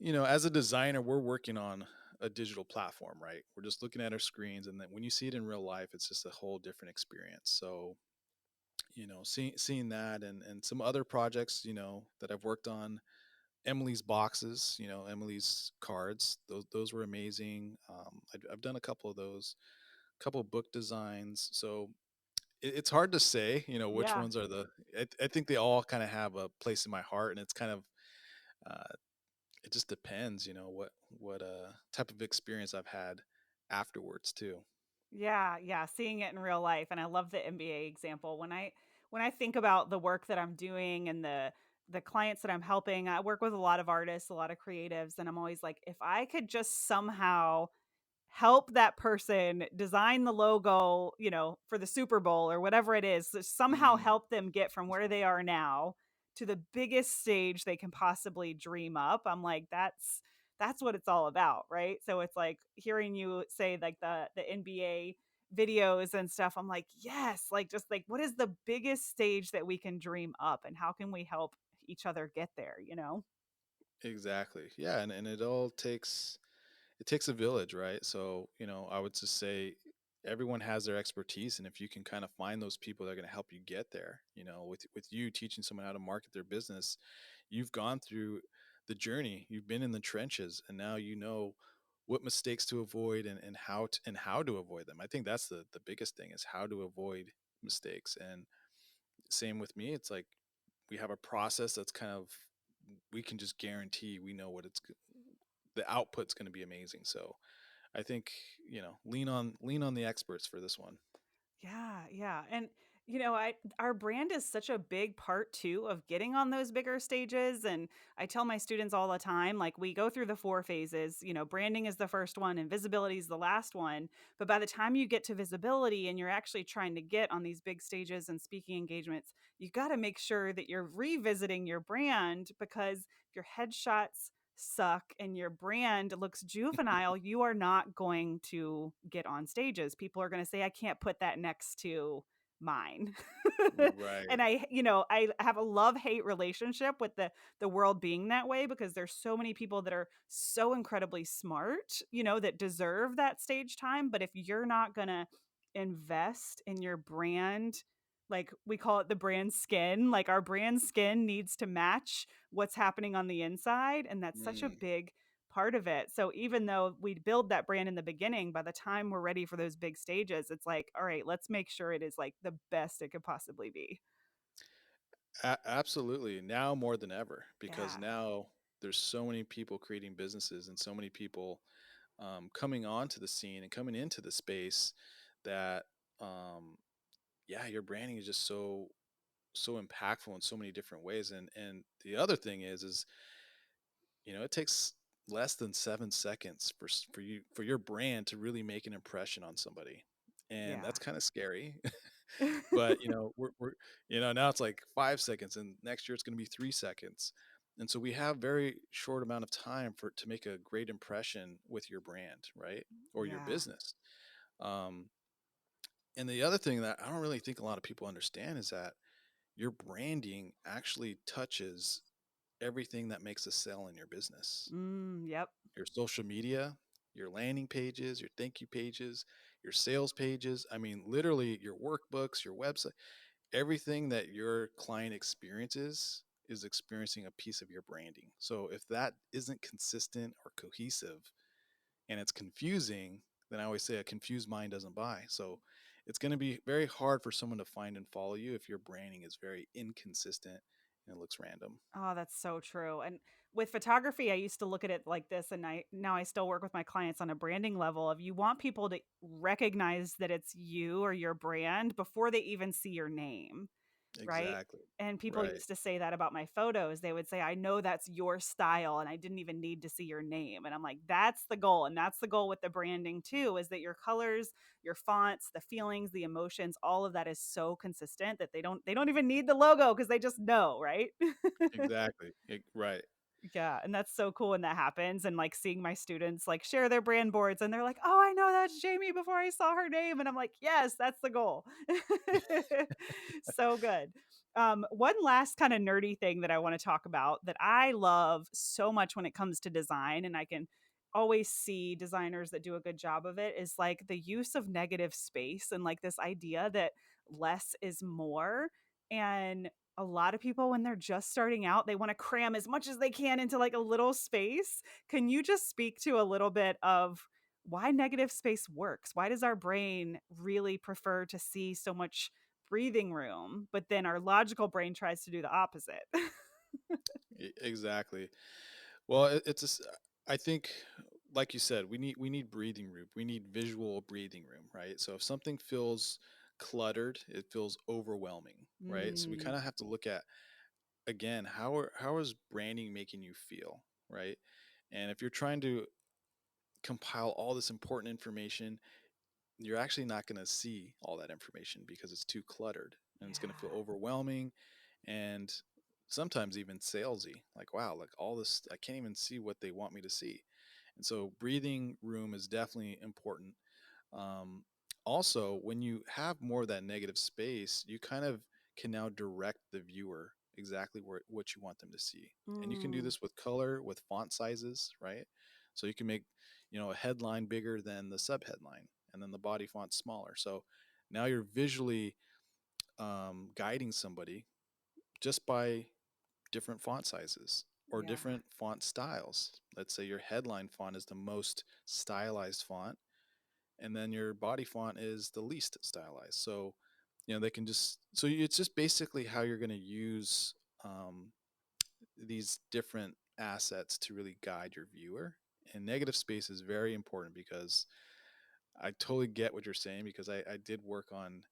[SPEAKER 2] as a designer, we're working on a digital platform, right? We're just looking at our screens, and then when you see it in real life, it's just a whole different experience. So, seeing that and some other projects, that I've worked on, Emily's boxes, Emily's cards, those were amazing. I've done a couple of those, couple of book designs. So it's hard to say, which
[SPEAKER 1] Yeah.
[SPEAKER 2] ones are I think they all kind of have a place in my heart, and it's kind of, uh, it just depends, what type of experience I've had afterwards too.
[SPEAKER 1] Yeah, yeah, seeing it in real life, and I love the NBA example. When I think about the work that I'm doing and the clients that I'm helping, I work with a lot of artists, a lot of creatives, and I'm always like, if I could just somehow help that person design the logo, for the Super Bowl or whatever it is, somehow
[SPEAKER 2] Mm,
[SPEAKER 1] help them get from where they are now to the biggest stage they can possibly dream up. I'm like, that's what it's all about, right? So it's like hearing you say like the NBA videos and stuff. I'm like, yes, like just like what is the biggest stage that we can dream up and how can we help each other get there?
[SPEAKER 2] exactly. Yeah, and it takes a village, right? So, I would just say everyone has their expertise, and if you can kind of find those people that are going to help you get there, with you teaching someone how to market their business, you've gone through the journey, you've been in the trenches, and now you know what mistakes to avoid and how to avoid them. I think that's the biggest thing is how to avoid mistakes. And same with me, it's like we have a process that's kind of, we can just guarantee we know what the output's going to be amazing. So I think, lean on the experts for this one.
[SPEAKER 1] Yeah, yeah. And I our brand is such a big part too of getting on those bigger stages, and I tell my students all the time like we go through the 4 phases, branding is the first one and visibility is the last one, but by the time you get to visibility and you're actually trying to get on these big stages and speaking engagements, you got to make sure that you're revisiting your brand because if your headshots suck and your brand looks juvenile, you are not going to get on stages. People are going to say, I can't put that next to mine.
[SPEAKER 2] Right.
[SPEAKER 1] And I have a love-hate relationship with the world being that way because there's so many people that are so incredibly smart, that deserve that stage time. But if you're not gonna invest in your brand, like we call it the brand skin, like our brand skin needs to match what's happening on the inside, and that's such a
[SPEAKER 2] Mm,
[SPEAKER 1] big part of it. So even though we build that brand in the beginning, by the time we're ready for those big stages, it's like, all right, let's make sure it is like the best it could possibly be.
[SPEAKER 2] Absolutely. Now more than ever, because
[SPEAKER 1] Yeah.
[SPEAKER 2] now there's so many people creating businesses and so many people coming onto the scene and coming into the space that, um, yeah, your branding is just so impactful in so many different ways. And the other thing is it takes less than 7 seconds for your brand to really make an impression on somebody, and
[SPEAKER 1] Yeah.
[SPEAKER 2] that's kind of scary. But we're now it's like 5 seconds, and next year it's going to be 3 seconds, and so we have very short amount of time for to make a great impression with your brand, right, or your
[SPEAKER 1] Yeah.
[SPEAKER 2] business. Um, and the other thing that I don't really think a lot of people understand is that your branding actually touches everything that makes a sale in your business.
[SPEAKER 1] Yep.
[SPEAKER 2] Your social media, your landing pages, your thank you pages, your sales pages. I mean, literally your workbooks, your website, everything that your client experiences is experiencing a piece of your branding. So if that isn't consistent or cohesive and it's confusing, then I always say a confused mind doesn't buy. So it's going to be very hard for someone to find and follow you if your branding is very inconsistent and it looks random.
[SPEAKER 1] Oh, that's so true. And with photography, I used to look at it like this, and I now I still work with my clients on a branding level of you want people to recognize that it's you or your brand before they even see your name. Right?
[SPEAKER 2] Exactly.
[SPEAKER 1] And people
[SPEAKER 2] Right.
[SPEAKER 1] used to say that about my photos. They would say, "I know that's your style, and I didn't even need to see your name." And I'm like, "That's the goal." And that's the goal with the branding too, is that your colors, your fonts, the feelings, the emotions, all of that is so consistent that they don't even need the logo because they just know, right?
[SPEAKER 2] Exactly. Right.
[SPEAKER 1] Yeah, and that's so cool when that happens and, like, seeing my students, like, share their brand boards, and they're like, "Oh, I know that's Jamie before I saw her name," and I'm like, "Yes, that's the goal." So good. One last kinda nerdy thing that I wanna talk about that I love so much when it comes to design, and I can always see designers that do a good job of it, is, like, the use of negative space and, like, this idea that less is more, and a lot of people when they're just starting out, they wanna cram as much as they can into, like, a little space. Can you just speak to a little bit of why negative space works? Why does our brain really prefer to see so much breathing room, but then our logical brain tries to do the opposite?
[SPEAKER 2] Exactly. Well, I think, like you said, we need breathing room. We need visual breathing room, right? So if something feels cluttered, it feels overwhelming, right? So we
[SPEAKER 1] Mm,
[SPEAKER 2] kind of have to look at, again, how is branding making you feel, right? And if you're trying to compile all this important information, you're actually not going to see all that information because it's too cluttered, and it's going to feel
[SPEAKER 1] yeah,
[SPEAKER 2] overwhelming and sometimes even salesy. Like, wow, like all this, I can't even see what they want me to see. And so, breathing room is definitely important. Um, Also, when you have more of that negative space, you kind of can now direct the viewer exactly what you want them to see. And you can do
[SPEAKER 1] mm,
[SPEAKER 2] this with color, with font sizes, right? So you can make, a headline bigger than the subheadline, and then the body font smaller. So now you're visually guiding somebody just by different font sizes or
[SPEAKER 1] yeah,
[SPEAKER 2] different font styles. Let's say your headline font is the most stylized font, and then your body font is the least stylized. So, they can just it's just basically how you're going to use um, these different assets to really guide your viewer. And negative space is very important because I totally get what you're saying, because I did work on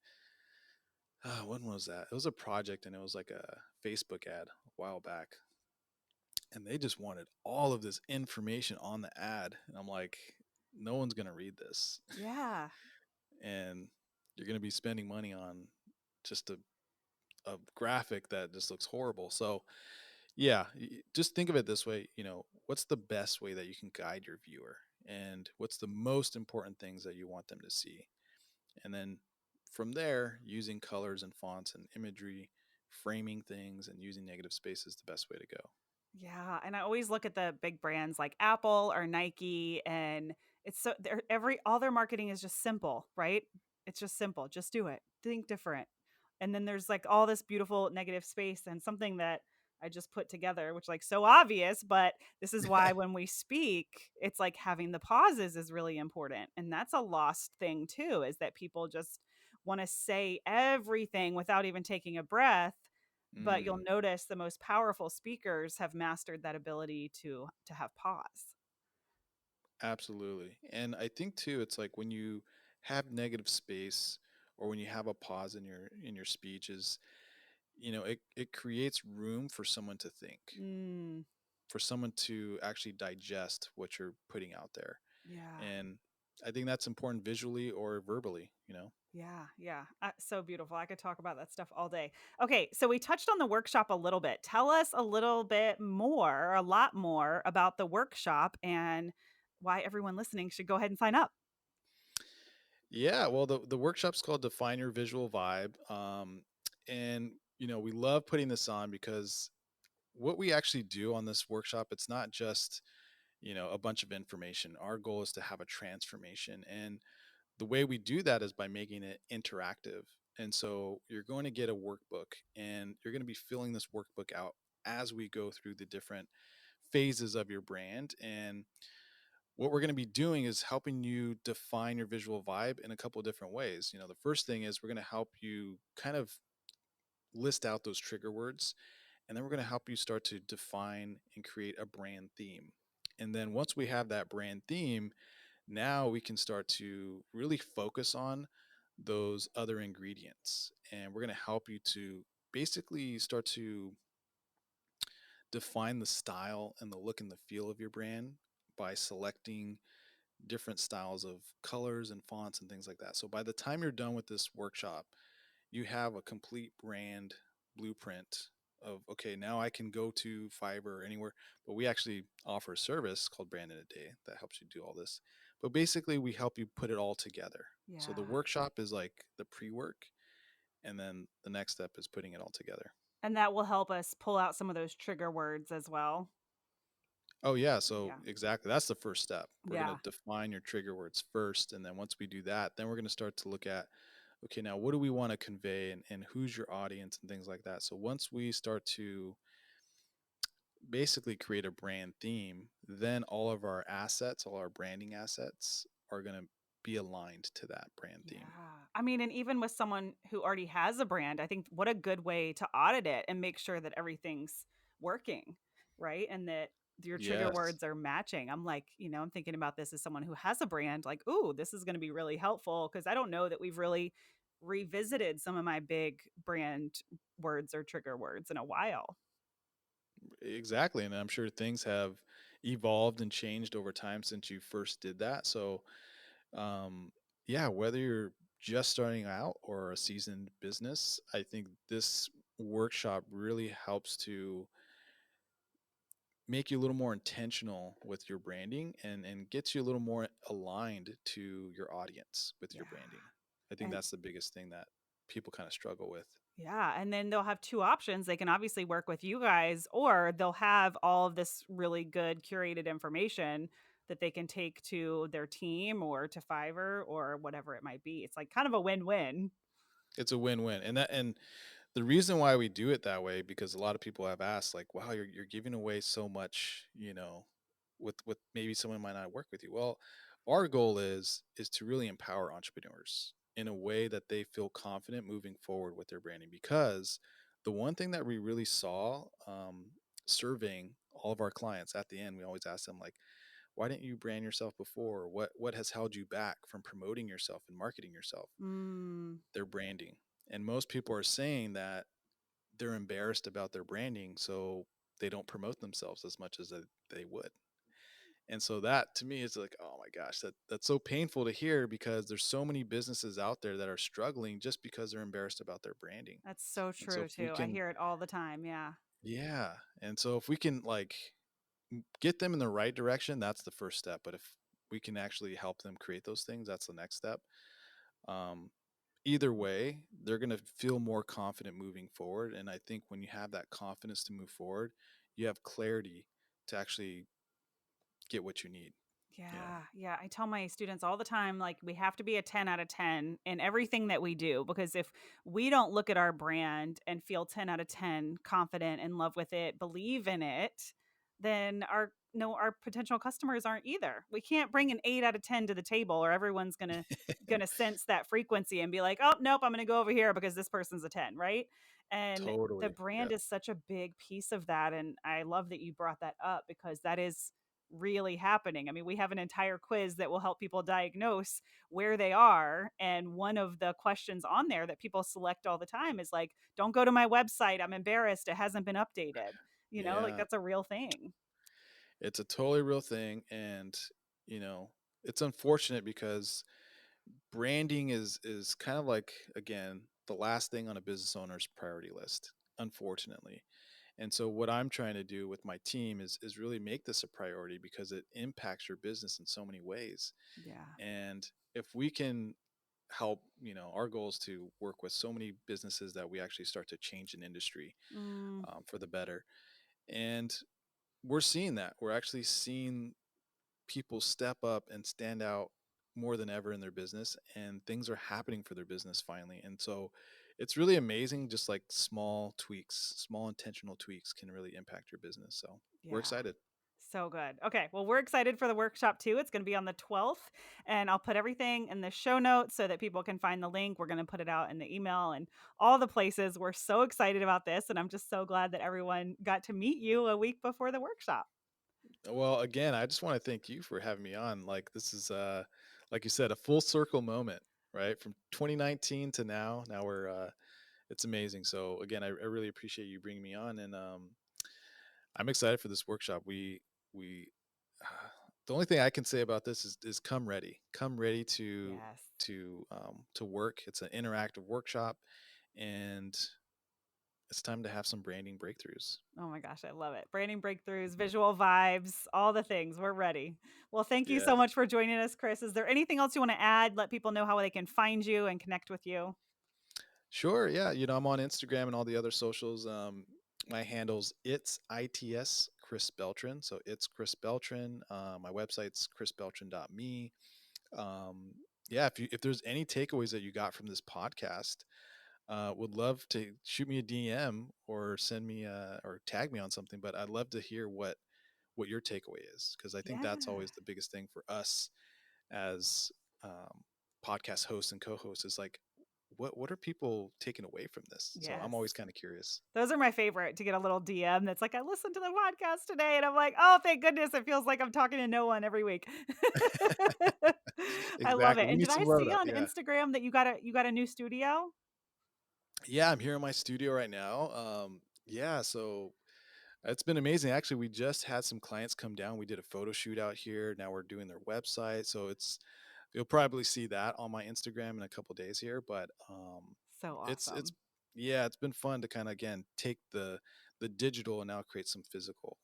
[SPEAKER 2] when was that? It was a project, and it was like a Facebook ad a while back, and they just wanted all of this information on the ad, and I'm like, no one's going to read this.
[SPEAKER 1] yeah,
[SPEAKER 2] And you're going to be spending money on just a graphic that just looks horrible. So, yeah, just think of it this way, what's the best way that you can guide your viewer, and what's the most important things that you want them to see? And then from there, using colors and fonts and imagery, framing things and using negative space is the best way to go.
[SPEAKER 1] yeah, and I always look at the big brands like Apple or Nike, and it's so they're every all their marketing is just simple, right? It's just simple, just do it, think different. And then there's, like, all this beautiful negative space and something that I just put together, which like so obvious, but this is why when we speak, it's like having the pauses is really important. And that's a lost thing too, is that people just want to say everything without even taking a breath. But you'll
[SPEAKER 2] Mm,
[SPEAKER 1] notice the most powerful speakers have mastered that ability to have pause.
[SPEAKER 2] absolutely. And I think too, it's like when you have negative space or when you have a pause in your speeches, it creates room for someone to think,
[SPEAKER 1] Mm,
[SPEAKER 2] for someone to actually digest what you're putting out there.
[SPEAKER 1] yeah.
[SPEAKER 2] And I think that's important visually or verbally.
[SPEAKER 1] Yeah, yeah. So beautiful. I could talk about that stuff all day. Okay, so we touched on the workshop a little bit. Tell us a little bit more, a lot more about the workshop and why everyone listening should go ahead and sign up.
[SPEAKER 2] Yeah, well, the workshop's called Define Your Visual Vibe. And we love putting this on because what we actually do on this workshop, it's not just, a bunch of information. Our goal is to have a transformation. And the way we do that is by making it interactive. And so you're going to get a workbook and you're going to be filling this workbook out as we go through the different phases of your brand. And what we're going to be doing is helping you define your visual vibe in a couple of different ways. The first thing is we're going to help you kind of list out those trigger words, and then we're going to help you start to define and create a brand theme. And then once we have that brand theme, now we can start to really focus on those other ingredients. And we're going to help you to basically start to define the style and the look and the feel of your brand by selecting different styles of colors and fonts and things like that. So by the time you're done with this workshop, you have a complete brand blueprint of, okay, now I can go to Fiverr or anywhere, but we actually offer a service called Brand in a Day that helps you do all this. But basically we help you put it all together. So the
[SPEAKER 1] Yeah.
[SPEAKER 2] workshop is like the pre-work, and then the next step is putting it all together.
[SPEAKER 1] And that will help us pull out some of those trigger words as well.
[SPEAKER 2] Oh yeah, so
[SPEAKER 1] Yeah.
[SPEAKER 2] exactly. That's the first step. We're going
[SPEAKER 1] Yeah.
[SPEAKER 2] to define your trigger words first, and then once we do that, then we're going to start to look at, okay, now what do we want to convey, and who's your audience and things like that. So once we start to basically create a brand theme, then all of our assets, all our branding assets are going to be aligned to that brand
[SPEAKER 1] Yeah.
[SPEAKER 2] theme.
[SPEAKER 1] I mean, and even with someone who already has a brand, I think what a good way to audit it and make sure that everything's working, right? And that your trigger
[SPEAKER 2] Yes,
[SPEAKER 1] words are matching. I'm like, I'm thinking about this as someone who has a brand, like, ooh, this is going to be really helpful because I don't know that we've really revisited some of my big brand words or trigger words in a while.
[SPEAKER 2] exactly. And I'm sure things have evolved and changed over time since you first did that. So, um, yeah, whether you're just starting out or a seasoned business, I think this workshop really helps to make you a little more intentional with your branding, and gets you a little more aligned to your audience with your
[SPEAKER 1] Yeah.
[SPEAKER 2] branding. I think
[SPEAKER 1] And
[SPEAKER 2] that's the biggest thing that people kind of struggle with.
[SPEAKER 1] yeah, and then they'll have 2 options. They can obviously work with you guys, or they'll have all of this really good curated information that they can take to their team or to Fiverr or whatever it might be. It's like kind of a win-win.
[SPEAKER 2] It's a win-win. And the reason why we do it that way, because a lot of people have asked, like, wow, you're giving away so much, with maybe someone might not work with you. Well, our goal is to really empower entrepreneurs in a way that they feel confident moving forward with their branding. Because the one thing that we really saw, surveying all of our clients at the end, we always ask them, like, why didn't you brand yourself before? What has held you back from promoting yourself and marketing yourself?
[SPEAKER 1] Mm,
[SPEAKER 2] Their branding. And most people are saying that they're embarrassed about their branding, so they don't promote themselves as much as they would. And so that to me is like, oh my gosh, that's so painful to hear, because there's so many businesses out there that are struggling just because they're embarrassed about their branding.
[SPEAKER 1] that's so
[SPEAKER 2] And so
[SPEAKER 1] true
[SPEAKER 2] if we
[SPEAKER 1] too. I
[SPEAKER 2] can,
[SPEAKER 1] hear it all the time. Yeah.
[SPEAKER 2] yeah. And so if we can, like, get them in the right direction, that's the first step. But if we can actually help them create those things, that's the next step. Um, Either way, they're going to feel more confident moving forward. And I think when you have that confidence to move forward, you have clarity to actually get what you need. Yeah.
[SPEAKER 1] Yeah. I tell my students all the time, like, we have to be a 10 out of 10 in everything that we do. Because if we don't look at our brand and feel 10 out of 10 confident, in love with it, believe in it, then our no, our potential customers aren't either. We can't bring an 8 out of 10 to the table, or everyone's gonna sense that frequency and be like, oh nope, I'm gonna go over here because this person's a 10, right? And the
[SPEAKER 2] Totally.
[SPEAKER 1] brand
[SPEAKER 2] Yeah.
[SPEAKER 1] is such a big piece of that. And I love that you brought that up, because that is really happening. I mean, we have an entire quiz that will help people diagnose where they are. And one of the questions on there that people select all the time is like, don't go to my website. I'm embarrassed. It hasn't been updated. Like,
[SPEAKER 2] Yeah.
[SPEAKER 1] that's a real thing.
[SPEAKER 2] It's a totally real thing. And, you know, it's unfortunate because branding is kind of like, again, the last thing on a business owner's priority list, unfortunately. And so what I'm trying to do with my team is really make this a priority because it impacts your business in so many ways.
[SPEAKER 1] Yeah.
[SPEAKER 2] And if we can help, our goal is to work with so many businesses that we actually start to change an industry
[SPEAKER 1] Mm,
[SPEAKER 2] for the better. And we're seeing that. We're actually seeing people step up and stand out more than ever in their business, and things are happening for their business finally. And so it's really amazing, just like small tweaks, small intentional tweaks can really impact your business. So we're
[SPEAKER 1] yeah.
[SPEAKER 2] excited.
[SPEAKER 1] So good. Okay. Well, we're excited for the workshop too. It's going to be on the 12th, and I'll put everything in the show notes so that people can find the link. We're going to put it out in the email and all the places. We're so excited about this. And I'm just so glad that everyone got to meet you a week before the workshop.
[SPEAKER 2] Well, again, I just want to thank you for having me on. Like, this is like you said, a full circle moment, right? From 2019 to now. Now we're it's amazing. So again, I really appreciate you bringing me on, and I'm excited for this workshop. We the only thing I can say about this is come ready. Come ready
[SPEAKER 1] Yes.
[SPEAKER 2] to work. It's an interactive workshop, and it's time to have some branding breakthroughs.
[SPEAKER 1] Oh my gosh, I love it. Branding breakthroughs, visual vibes, all the things. We're ready. Well, thank you so
[SPEAKER 2] Yes.
[SPEAKER 1] much for joining us, Chris. Is there anything else you want to add? Let people know how they can find you and connect with you.
[SPEAKER 2] Sure. Yeah. I'm on Instagram and all the other socials. My handle's its Chris Beltran. So it's Chris Beltran. My website's chrisbeltran.me. Um, yeah. If there's any takeaways that you got from this podcast, would love to shoot me a DM or send me or tag me on something. But I'd love to hear what your takeaway is, because I think that's
[SPEAKER 1] Yeah.
[SPEAKER 2] always the biggest thing for us as um, podcast hosts and co-hosts is like, what are people taking away from this? So I'm
[SPEAKER 1] Yes.
[SPEAKER 2] always kind of curious.
[SPEAKER 1] Those are my favorite, to get a little DM that's like, I listened to the podcast today. And I'm like, oh, thank goodness. It feels like I'm talking to no one every week. I love
[SPEAKER 2] Exactly.
[SPEAKER 1] it.
[SPEAKER 2] We
[SPEAKER 1] And
[SPEAKER 2] need
[SPEAKER 1] did I
[SPEAKER 2] some more of
[SPEAKER 1] see
[SPEAKER 2] that.
[SPEAKER 1] on
[SPEAKER 2] Yeah.
[SPEAKER 1] Instagram that you got a new studio?
[SPEAKER 2] Yeah. I'm here in my studio right now. Yeah. So it's been amazing. Actually, we just had some clients come down. We did a photo shoot out here. Now we're doing their website. So you'll probably see that on my Instagram in a couple days here. But
[SPEAKER 1] So
[SPEAKER 2] it's
[SPEAKER 1] awesome.
[SPEAKER 2] yeah, it's been fun to kind of again take the digital and now create some physical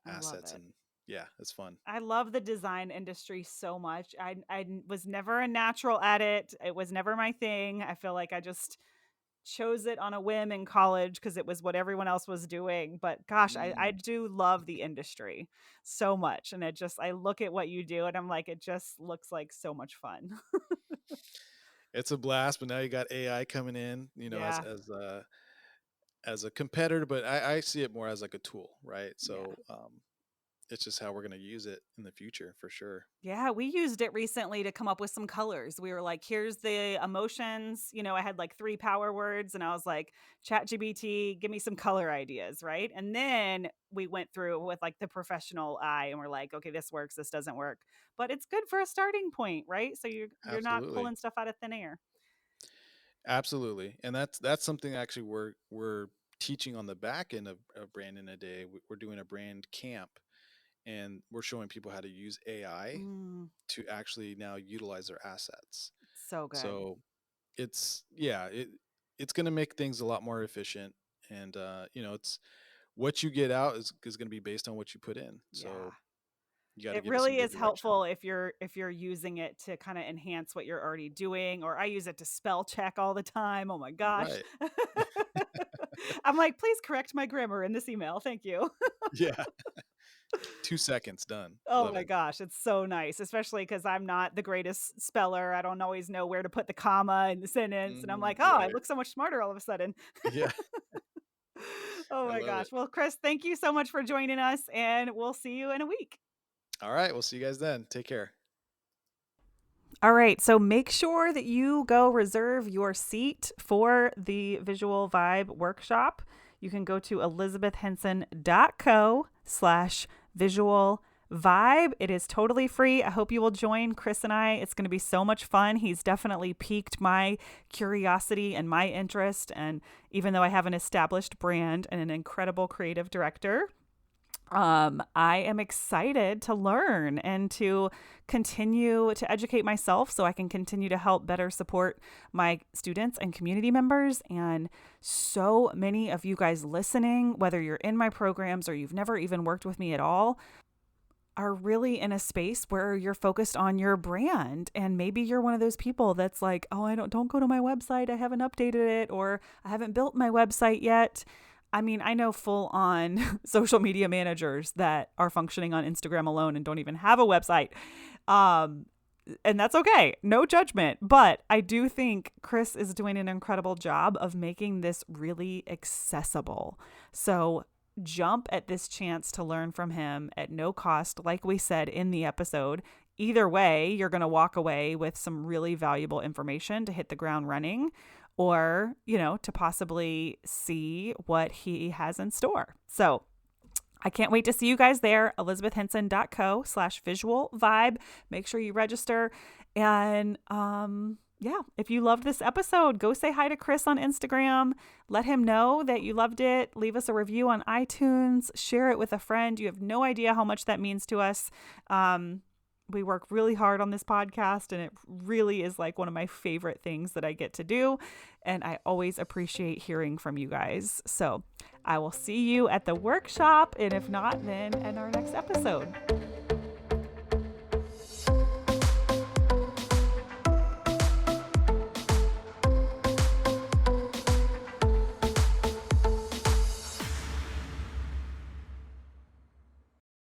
[SPEAKER 1] I love
[SPEAKER 2] assets.
[SPEAKER 1] it.
[SPEAKER 2] And yeah, it's fun.
[SPEAKER 1] I love the design industry so much. Was never a natural at it. It was never my thing. I feel like I just chose it on a whim in college because it was what everyone else was doing. But gosh, I
[SPEAKER 2] Mm.
[SPEAKER 1] do love the industry so much. And I look at what you do and I'm like, it just looks like so much fun.
[SPEAKER 2] It's a blast, but now you got AI coming in,
[SPEAKER 1] Yeah.
[SPEAKER 2] as a competitor, but I see it more as like a tool, right?
[SPEAKER 1] Yeah.
[SPEAKER 2] So it's just how we're gonna use it in the future for sure.
[SPEAKER 1] Yeah, we used it recently to come up with some colors. We were like, here's the emotions. I had like 3 power words and I was like, ChatGPT, give me some color ideas, right? And then we went through with like the professional eye and we're like, okay, this works, this doesn't work. But it's good for a starting point, right? So you're not
[SPEAKER 2] Absolutely.
[SPEAKER 1] pulling stuff out of thin air.
[SPEAKER 2] Absolutely. And that's something actually we're teaching on the back end of brand in a day. We're doing a brand camp, and we're showing people how to use AI
[SPEAKER 1] Mm,
[SPEAKER 2] to actually now utilize their assets.
[SPEAKER 1] so good.
[SPEAKER 2] So it's going to make things a lot more efficient, and it's what you get out is going to be based on what you put in.
[SPEAKER 1] Yeah.
[SPEAKER 2] So you got to
[SPEAKER 1] It
[SPEAKER 2] give it some
[SPEAKER 1] really
[SPEAKER 2] good
[SPEAKER 1] is
[SPEAKER 2] direction.
[SPEAKER 1] helpful if you're using it to kind of enhance what you're already doing, or I use it to spell check all the time. Oh my gosh.
[SPEAKER 2] Right.
[SPEAKER 1] I'm like, please correct my grammar in this email. Thank you.
[SPEAKER 2] Yeah. 2 seconds done.
[SPEAKER 1] Oh
[SPEAKER 2] Love
[SPEAKER 1] my
[SPEAKER 2] it.
[SPEAKER 1] gosh, it's so nice, especially because I'm not the greatest speller. I don't always know where to put the comma in the sentence. And I'm like, oh, I
[SPEAKER 2] Right.
[SPEAKER 1] look so much smarter all of a sudden.
[SPEAKER 2] Yeah.
[SPEAKER 1] Oh
[SPEAKER 2] I
[SPEAKER 1] my
[SPEAKER 2] love
[SPEAKER 1] gosh.
[SPEAKER 2] it.
[SPEAKER 1] Well, Chris, thank you so much for joining us, and we'll see you in a week.
[SPEAKER 2] All right. We'll see you guys then. Take care.
[SPEAKER 1] All right, so make sure that you go reserve your seat for the Visual Vibe workshop. You can go to elizabethhenson.co/visual vibe. It is totally free. I hope you will join Chris and I. It's going to be so much fun. He's definitely piqued my curiosity and my interest. And even though I have an established brand and an incredible creative director, I am excited to learn and to continue to educate myself so I can continue to help better support my students and community members. And so many of you guys listening, whether you're in my programs or you've never even worked with me at all, are really in a space where you're focused on your brand. And maybe you're one of those people that's like, oh, don't go to my website. I haven't updated it, or I haven't built my website yet. I mean, I know full on social media managers that are functioning on Instagram alone and don't even have a website. And that's okay. No judgment. But I do think Chris is doing an incredible job of making this really accessible. So jump at this chance to learn from him at no cost, like we said in the episode. Either way, you're going to walk away with some really valuable information to hit the ground running, or, to possibly see what he has in store. So I can't wait to see you guys there. elizabethhenson.co/visual vibe. Make sure you register. And if you loved this episode, go say hi to Chris on Instagram. Let him know that you loved it. Leave us a review on iTunes. Share it with a friend. You have no idea how much that means to us. We work really hard on this podcast, and it really is like one of my favorite things that I get to do. And I always appreciate hearing from you guys. So I will see you at the workshop. And if not, then in our next episode.